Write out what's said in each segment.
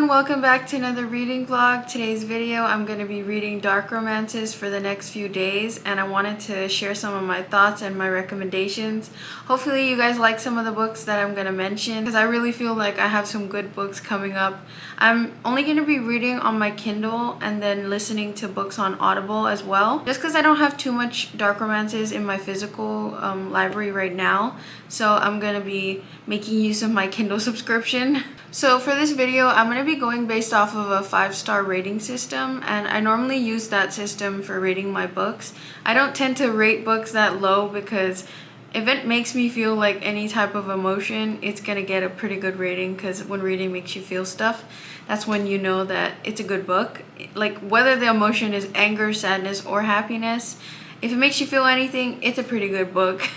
everyone, welcome back to another reading vlog. Today's video I'm going to be reading dark romances for the next few days, and I wanted to share some of my thoughts and my recommendations. Hopefully you guys like some of the books that I'm going to mention, because I really feel like I have some good books coming up. I'm only going to be reading on my Kindle and then listening to books on Audible as well, just because I don't have too much dark romances in my physical library right now. So I'm going to be making use of my Kindle subscription. So for this video, I'm going to be going based off of a 5-star rating system, and I normally use that system for rating my books. I don't tend to rate books that low because if it makes me feel like any type of emotion, it's going to get a pretty good rating, because when reading makes you feel stuff, that's when you know that it's a good book. Like whether the emotion is anger, sadness, or happiness, if it makes you feel anything, it's a pretty good book.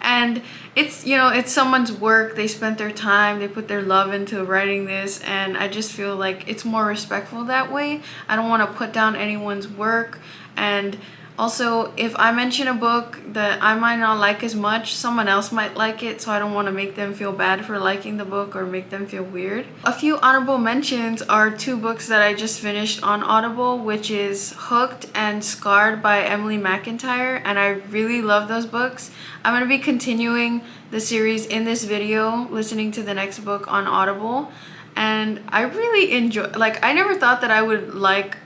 And it's, you know, it's someone's work. They spent their time, they put their love into writing this, and I just feel like it's more respectful that way. I don't want to put down anyone's work. And also, if I mention a book that I might not like as much, someone else might like it, so I don't want to make them feel bad for liking the book or make them feel weird. A few honorable mentions are 2 books that I just finished on Audible, which is Hooked and Scarred by Emily McIntyre, and I really love those books. I'm going to be continuing the series in this video, listening to the next book on Audible, and I really enjoy, like, I never thought that I would like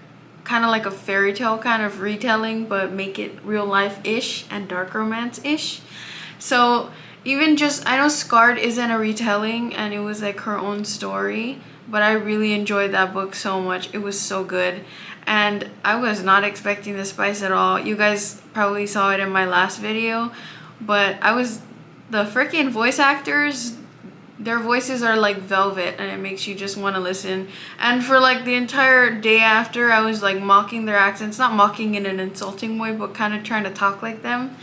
kind of like a fairy tale kind of retelling, but make it real life-ish and dark romance-ish. So even just, I know Scarred isn't a retelling and it was like her own story, but I really enjoyed that book so much. It was so good, and I was not expecting the spice at all. You guys probably saw it in my last video, but the freaking voice actors, their voices are like velvet, and it makes you just want to listen. And for like the entire day after, I was like mocking their accents, not mocking in an insulting way, but kind of trying to talk like them.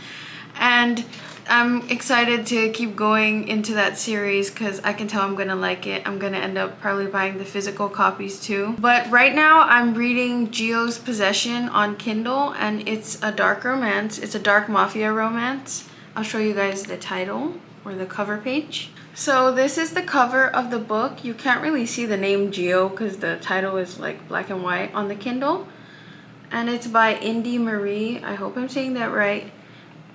And I'm excited to keep going into that series because I can tell I'm gonna like it. I'm gonna end up probably buying the physical copies too. But right now I'm reading Gio's Possession on Kindle, and it's a dark romance. It's a dark mafia romance. I'll show you guys the title or the cover page. So this is the cover of the book. You can't really see the name Gio because the title is like black and white on the Kindle. And it's by Indy Marie. I hope I'm saying that right.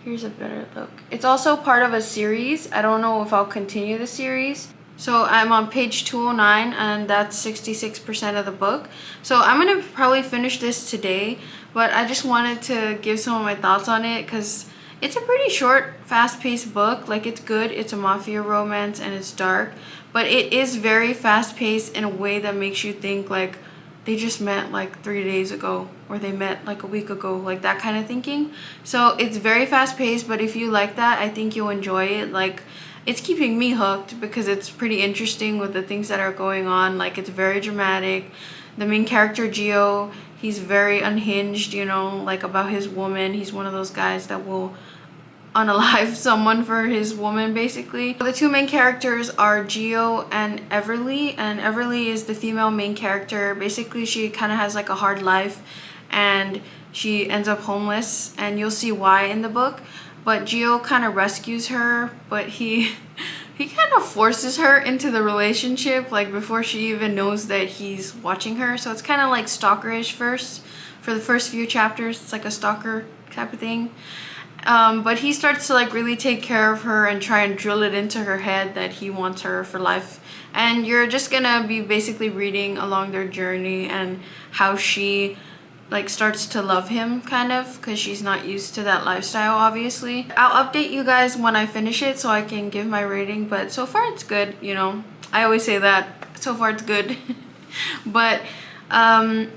Here's a better look. It's also part of a series. I don't know if I'll continue the series. So I'm on page 209, and that's 66% of the book. So I'm gonna probably finish this today, but I just wanted to give some of my thoughts on it because it's a pretty short, fast-paced book. Like, it's good. It's a mafia romance and it's dark, but it is very fast-paced in a way that makes you think like they just met like 3 days ago, or they met like a week ago, like that kind of thinking. So it's very fast-paced, but if you like that, I think you'll enjoy it. Like, it's keeping me hooked because it's pretty interesting with the things that are going on. Like, it's very dramatic. The main character, Gio, he's very unhinged, you know, like about his woman. He's one of those guys that will unalive someone for his woman, basically. The 2 main characters are Gio and Everly, and Everly is the female main character. Basically, she kind of has like a hard life and she ends up homeless, and you'll see why in the book. But Gio kind of rescues her, but he kind of forces her into the relationship, like before she even knows that he's watching her. So it's kind of like stalkerish first. For the first few chapters, it's like a stalker type of thing. But he starts to like really take care of her and try and drill it into her head that he wants her for life. And you're just gonna be basically reading along their journey and how she like starts to love him, kind of, because she's not used to that lifestyle, obviously. I'll update you guys when I finish it so I can give my rating, but so far it's good, you know. I always say that, so far it's good. But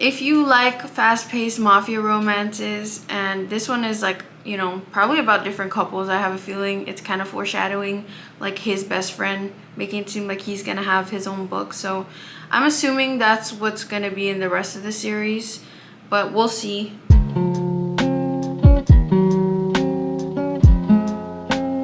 if you like fast-paced mafia romances, and this one is like, you know, probably about different couples. I have a feeling it's kind of foreshadowing like his best friend, making it seem like he's gonna have his own book. So I'm assuming that's what's gonna be in the rest of the series, but we'll see.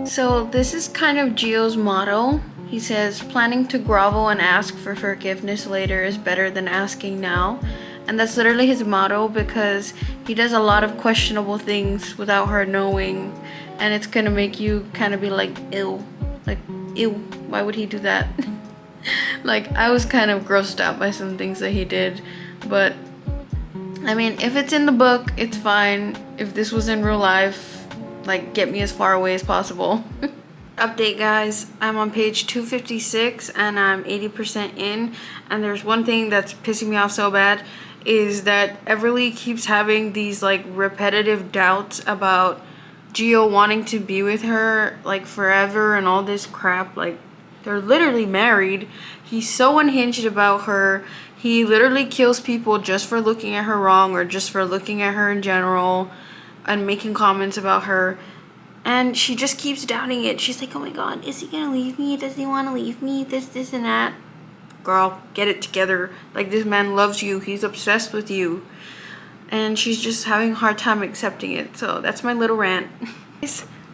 So this is kind of Gio's motto. He says, planning to grovel and ask for forgiveness later is better than asking now. And that's literally his motto, because he does a lot of questionable things without her knowing, and it's gonna make you kind of be like, ew, why would he do that? Like, I was kind of grossed out by some things that he did, but I mean, if it's in the book, it's fine. If this was in real life, like, get me as far away as possible. Update, guys, I'm on page 256 and I'm 80% in, and there's one thing that's pissing me off so bad is that Everly keeps having these like repetitive doubts about Gio wanting to be with her like forever and all this crap. Like, they're literally married. He's so unhinged about her. He literally kills people just for looking at her wrong or just for looking at her in general and making comments about her. And she just keeps doubting it. She's like, oh my god, is he gonna leave me? Does he want to leave me? This, and that. Girl, get it together. Like, this man loves you. He's obsessed with you. And she's just having a hard time accepting it. So that's my little rant.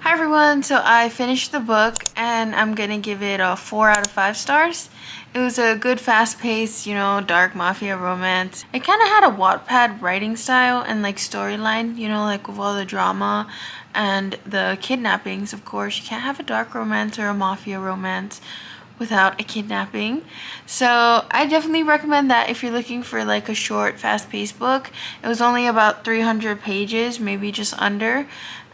Hi everyone, so I finished the book and I'm gonna give it a 4 out of 5 stars. It was a good fast-paced, you know, dark mafia romance. It kind of had a Wattpad writing style and like storyline, you know, like with all the drama and the kidnappings. Of course, you can't have a dark romance or a mafia romance without a kidnapping. So I definitely recommend that if you're looking for like a short, fast-paced book. It was only about 300 pages, maybe just under.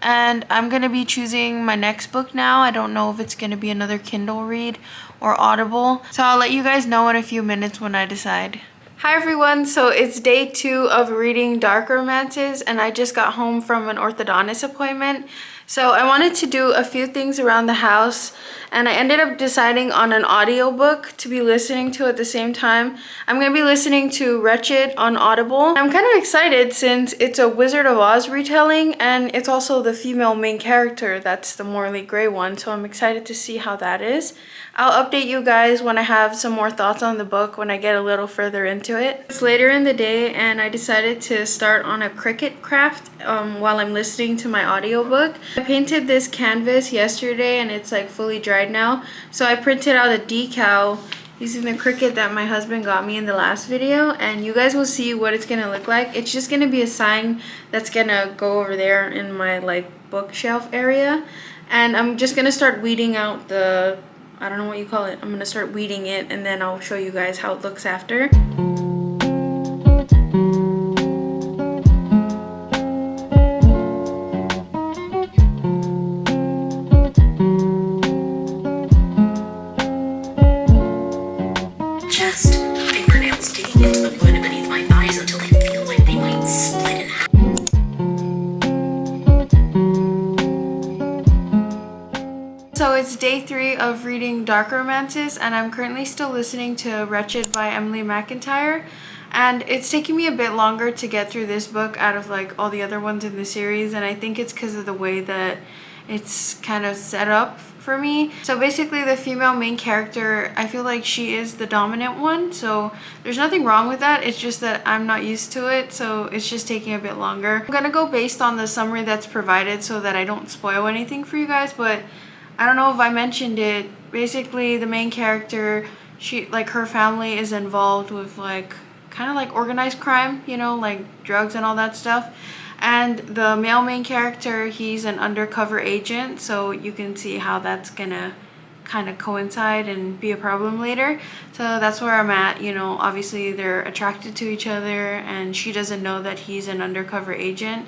And I'm going to be choosing my next book now. I don't know if it's going to be another Kindle read or Audible. So I'll let you guys know in a few minutes when I decide. Hi everyone, so it's day 2 of reading dark romances and I just got home from an orthodontist appointment. So I wanted to do a few things around the house and I ended up deciding on an audiobook to be listening to at the same time. I'm going to be listening to Wretched on Audible. I'm kind of excited since it's a Wizard of Oz retelling and it's also the female main character that's the Morley Gray one, so I'm excited to see how that is. I'll update you guys when I have some more thoughts on the book when I get a little further into it. It's later in the day and I decided to start on a cricut craft while I'm listening to my audiobook. I painted this canvas yesterday and it's like fully dried now. So I printed out a decal using the cricut that my husband got me in the last video, and you guys will see what it's gonna look like. It's just gonna be a sign that's gonna go over there in my like bookshelf area, and I'm just gonna start weeding out the, I don't know what you call it. I'm gonna start weeding it and then I'll show you guys how it looks after. Just fingernails digging into the wood beneath my thighs until they feel like they might split in half. So it's day 3 of reading dark romances and I'm currently still listening to Wretched by Emily McIntyre, and it's taking me a bit longer to get through this book out of like all the other ones in the series, and I think it's because of the way that it's kind of set up for me. So basically the female main character, I feel like she is the dominant one, so there's nothing wrong with that. It's just that I'm not used to it, so it's just taking a bit longer. I'm gonna go based on the summary that's provided so that I don't spoil anything for you guys, but I don't know if I mentioned it. Basically the main character, she like her family is involved with like kind of like organized crime, you know, like drugs and all that stuff. And the male main character, he's an undercover agent, so you can see how that's gonna kind of coincide and be a problem later. So that's where I'm at, you know. Obviously they're attracted to each other and she doesn't know that he's an undercover agent.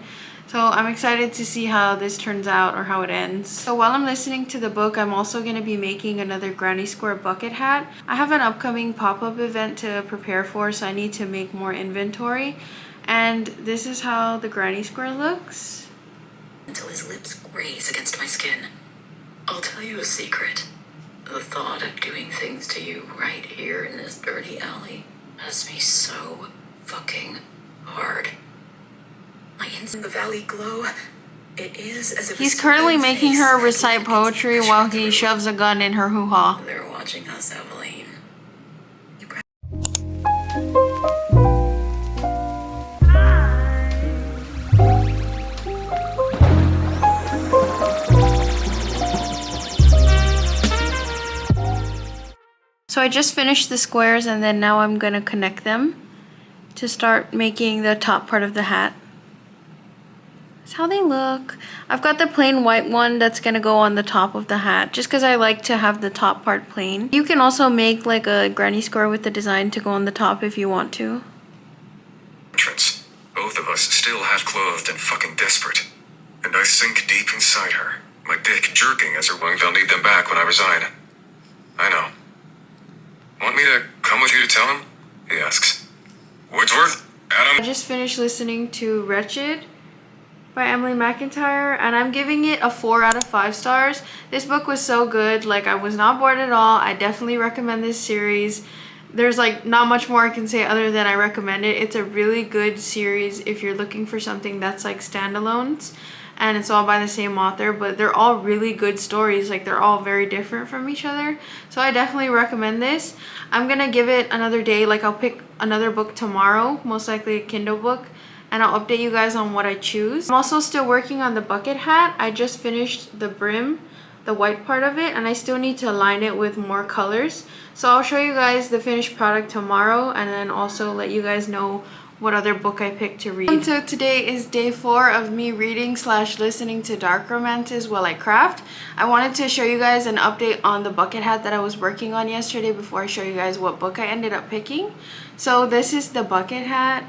So I'm excited to see how this turns out or how it ends. So while I'm listening to the book, I'm also going to be making another granny square bucket hat. I have an upcoming pop-up event to prepare for, so I need to make more inventory. And this is how the granny square looks. Until his lips graze against my skin. I'll tell you a secret. The thought of doing things to you right here in this dirty alley has me so fucking hard. My inside the valley glow. It is as if he's currently making her recite poetry while he shoves a gun in her hoo-ha. They're watching us, Eveline. So I just finished the squares and then now I'm gonna connect them to start making the top part of the hat. That's how they look. I've got the plain white one that's gonna go on the top of the hat, just because I like to have the top part plain. You can also make like a granny square with the design to go on the top if you want to. Entrance. Both of us still half-clothed and fucking desperate. And I sink deep inside her, my dick jerking as her wing. They'll need them back when I resign. I know. Want me to come with you to tell him? He asks. Wordsworth? Adam? I just finished listening to Wretched by Emily McIntyre, and I'm giving it a 4 out of 5 stars. This book was so good. Like, I was not bored at all. I definitely recommend this series. There's like not much more I can say other than I recommend it. It's a really good series if you're looking for something that's like standalones, and it's all by the same author, but they're all really good stories. Like, they're all very different from each other, so I definitely recommend this. I'm gonna give it another day. Like, I'll pick another book tomorrow, most likely a Kindle book, and I'll update you guys on what I choose. I'm also still working on the bucket hat. I just finished the brim, the white part of it, and I still need to align it with more colors. So I'll show you guys the finished product tomorrow, and then also let you guys know what other book I picked to read. So today is day 4 of me reading / listening to dark romances while I craft. I wanted to show you guys an update on the bucket hat that I was working on yesterday before I show you guys what book I ended up picking. So this is the bucket hat,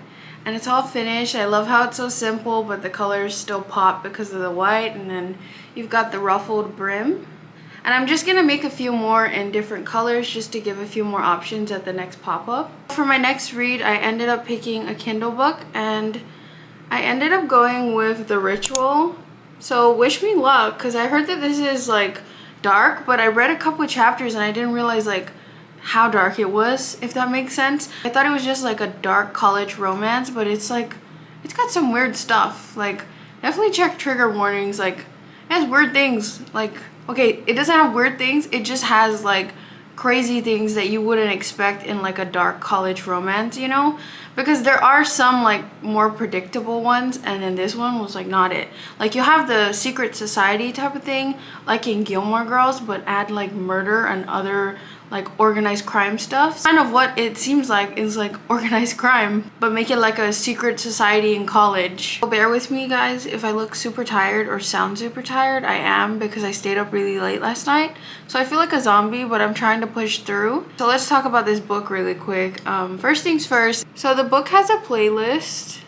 and it's all finished. I love how it's so simple, but the colors still pop because of the white, and then you've got the ruffled brim. And I'm just gonna make a few more in different colors just to give a few more options at the next pop-up. For my next read, I ended up picking a Kindle book, and I ended up going with The Ritual. So wish me luck, because I heard that this is like dark, but I read a couple chapters and I didn't realize like how dark it was, if that makes sense. I thought it was just like a dark college romance, but it's like, it's got some weird stuff. Like, definitely check trigger warnings. Like, it has weird things. Like, okay, it doesn't have weird things, it just has like crazy things that you wouldn't expect in like a dark college romance, you know? Because there are some like more predictable ones, and then this one was like not it. Like, you have the secret society type of thing like in Gilmore Girls, but add like murder and other like organized crime stuff. Kind of what it seems like is like organized crime, but make it like a secret society in college. So bear with me guys if I look super tired or sound super tired. I am, because I stayed up really late last night, so I feel like a zombie, but I'm trying to push through. So let's talk about this book really quick. First things first, so the book has a playlist,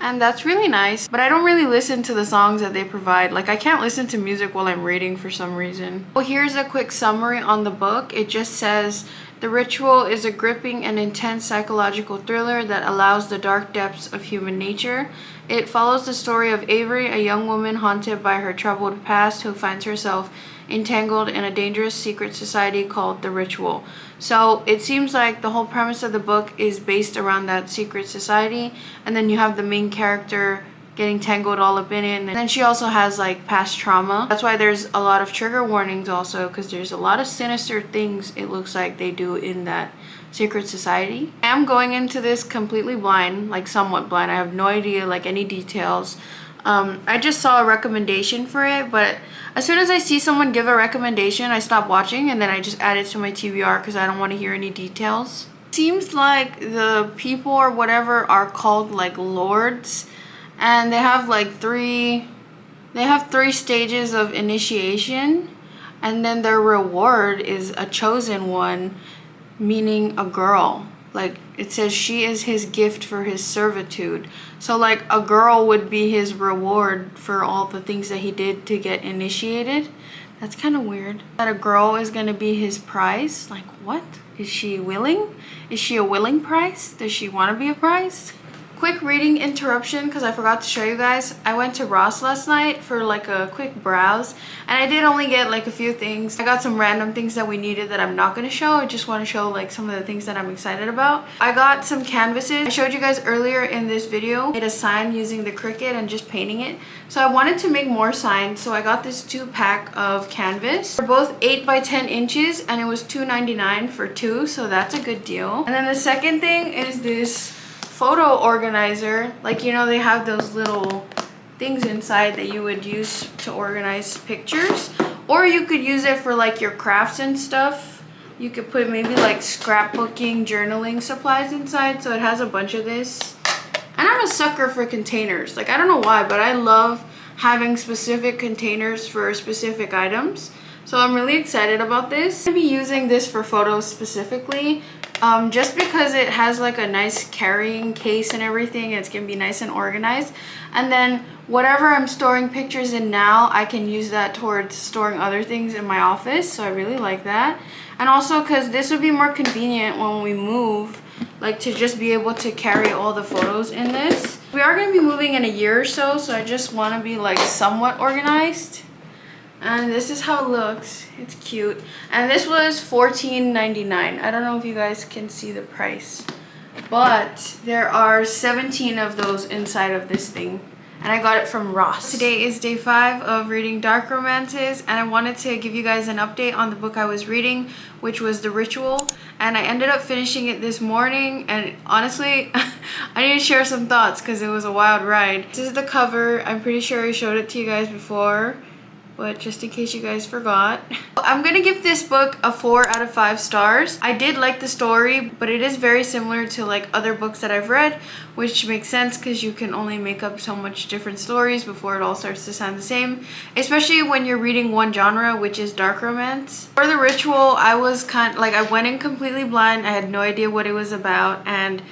and that's really nice, but I don't really listen to the songs that they provide. Like, I can't listen to music while I'm reading for some reason. Well, here's a quick summary on the book. It just says, The Ritual is a gripping and intense psychological thriller that allows the dark depths of human nature. It follows the story of Avery, a young woman haunted by her troubled past who finds herself entangled in a dangerous secret society called The Ritual. So it seems like the whole premise of the book is based around that secret society, and then you have the main character getting tangled all up in it, and then she also has like past trauma. That's why there's a lot of trigger warnings also, because there's a lot of sinister things it looks like they do in that secret society. I am going into this completely blind, like somewhat blind. I have no idea like any details. I just saw a recommendation for it, but as soon as I see someone give a recommendation, I stop watching, and then I just add it to my TBR because I don't want to hear any details. Seems like the people or whatever are called like lords, and they have like three stages of initiation, and then their reward is a chosen one, meaning a girl. Like, it says she is his gift for his servitude. So like a girl would be his reward for all the things that he did to get initiated. That's kind of weird. That a girl is gonna be his prize? Like, what? Is she willing? Is she a willing prize? Does she want to be a prize? Quick reading interruption because I forgot to show you guys. I went to Ross last night for like a quick browse, and I did only get like a few things. I got some random things that we needed that I'm not going to show. I just want to show like some of the things that I'm excited about. I got some canvases. I showed you guys earlier in this video. I made a sign using the Cricut and just painting it. So I wanted to make more signs, so I got this 2-pack of canvas. They're both 8 by 10 inches, and it was $2.99 for 2, so that's a good deal. And then the second thing is this photo organizer. Like, you know, they have those little things inside that you would use to organize pictures, or you could use it for like your crafts and stuff. You could put maybe like scrapbooking, journaling supplies inside. So it has a bunch of this, And I'm a sucker for containers. Like, I don't know why, but I love having specific containers for specific items. So I'm really excited about this. I'm going to be using this for photos specifically, just because it has like a nice carrying case and everything. It's going to be nice and organized. And then whatever I'm storing pictures in now, I can use that towards storing other things in my office. So I really like that. And also because this would be more convenient when we move, like to just be able to carry all the photos in this. We are going to be moving in a year or so, so I just want to be like somewhat organized. And this is how it looks. It's cute. And this was $14.99. I don't know if you guys can see the price, but there are 17 of those inside of this thing. And I got it from Ross. Today is day 5 of reading dark romances, and I wanted to give you guys an update on the book I was reading, which was The Ritual. And I ended up finishing it this morning, and honestly, I need to share some thoughts because it was a wild ride. This is the cover. I'm pretty sure I showed it to you guys before, but just in case you guys forgot. I'm gonna give this book a 4 out of 5 stars. I did like the story, but it is very similar to like other books that I've read, which makes sense because you can only make up so much different stories before it all starts to sound the same, especially when you're reading one genre, which is dark romance. For The Ritual, I was I went in completely blind. I had no idea what it was about, and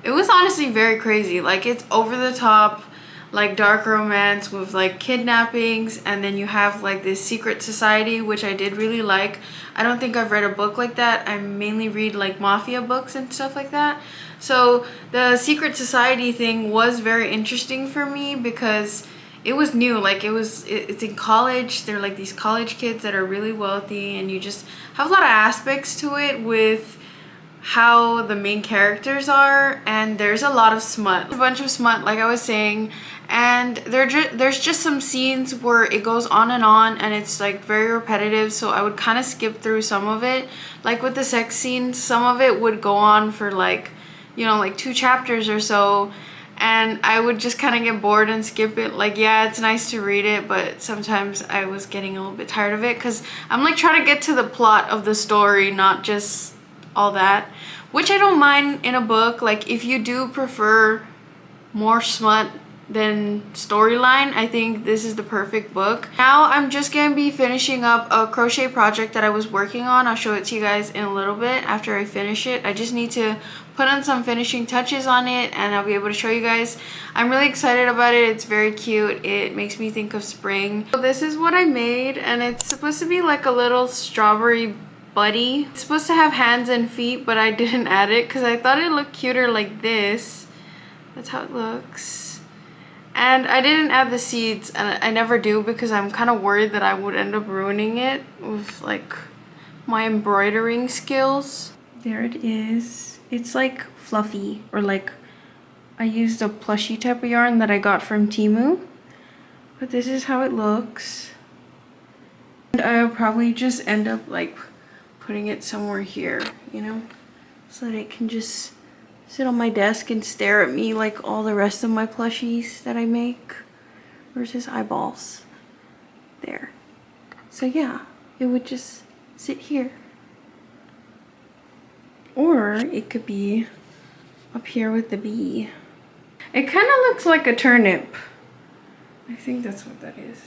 it was honestly very crazy. Like, it's over the top, like dark romance with like kidnappings, and then you have like this secret society, which I did really like. I don't think I've read a book like that. I mainly read like mafia books and stuff like that. So the secret society thing was very interesting for me because it was new. Like, it's in college. They're like these college kids that are really wealthy, and you just have a lot of aspects to it with how the main characters are, and there's a lot of smut, a bunch of smut, like I was saying. And there's just some scenes where it goes on, and it's like very repetitive, so I would kind of skip through some of it. Like with the sex scenes, some of it would go on for like, you know, like 2 chapters or so, and I would just kind of get bored and skip it. Like, yeah, it's nice to read it, but sometimes I was getting a little bit tired of it because I'm like trying to get to the plot of the story, not just all that, which I don't mind in a book. Like, if you do prefer more smut than storyline, I think this is the perfect book. Now I'm just gonna be finishing up a crochet project that I was working on. I'll show it to you guys in a little bit after I finish it. I just need to put on some finishing touches on it, and I'll be able to show you guys. I'm really excited about it. It's very cute. It makes me think of spring. So this is what I made, and it's supposed to be like a little strawberry buddy. It's supposed to have hands and feet, but I didn't add it because I thought it looked cuter like this. That's how it looks. And I didn't add the seeds, and I never do because I'm kind of worried that I would end up ruining it with like my embroidering skills. There it is. It's like fluffy, or like I used a plushy type of yarn that I got from Temu. But this is how it looks. And I'll probably just end up like putting it somewhere here, you know, so that it can just sit on my desk and stare at me like all the rest of my plushies that I make. Where's his eyeballs? There. So yeah, it would just sit here. Or it could be up here with the bee. It kind of looks like a turnip. I think that's what that is.